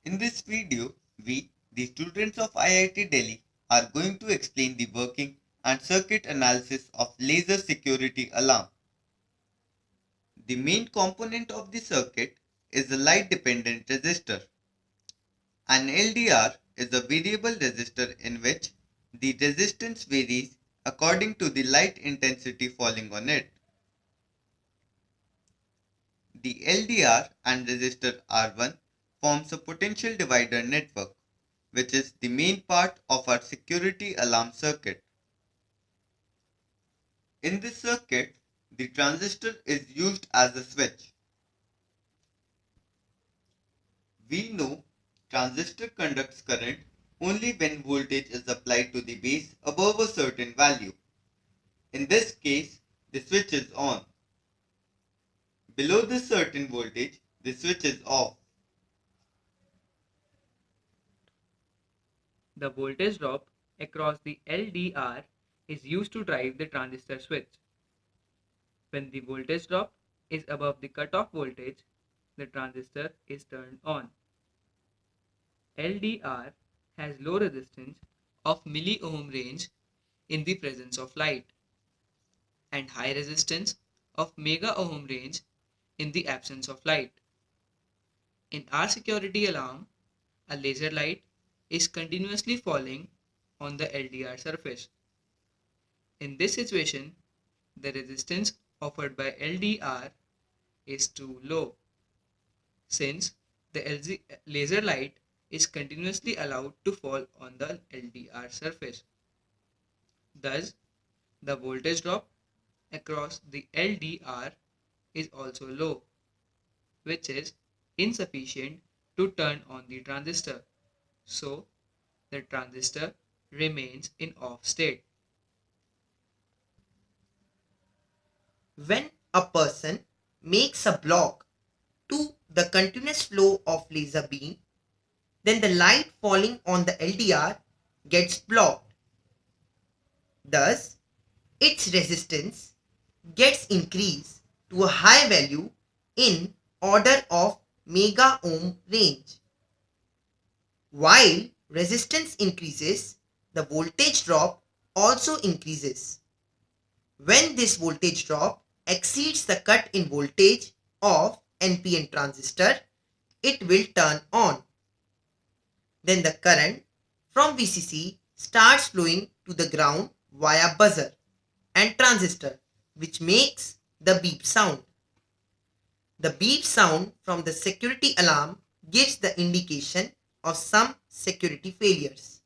In this video, we, the students of IIT Delhi, are going to explain the working and circuit analysis of laser security alarm. The main component of the circuit is a light dependent resistor. An LDR is a variable resistor in which the resistance varies according to the light intensity falling on it. The LDR and resistor R1 forms a potential divider network, which is the main part of our security alarm circuit. In this circuit, the transistor is used as a switch. We know transistor conducts current only when voltage is applied to the base above a certain value. In this case, the switch is on. Below this certain voltage, the switch is off. The voltage drop across the LDR is used to drive the transistor switch. When the voltage drop is above the cutoff voltage, the transistor is turned on. LDR has low resistance of milliohm range in the presence of light and high resistance of megaohm range in the absence of light. In our security alarm, a laser light is continuously falling on the LDR surface. In this situation, the resistance offered by LDR is too low, since the laser light is continuously allowed to fall on the LDR surface. Thus, the voltage drop across the LDR is also low, which is insufficient to turn on the transistor. So, the transistor remains in off state. When a person makes a block to the continuous flow of laser beam, then the light falling on the LDR gets blocked. Thus, its resistance gets increased to a high value in order of mega ohm range. While resistance increases, the voltage drop also increases. When this voltage drop exceeds the cut in voltage of NPN transistor, it will turn on. Then the current from VCC starts flowing to the ground via buzzer and transistor, which makes the beep sound. The beep sound from the security alarm gives the indication of some security failures.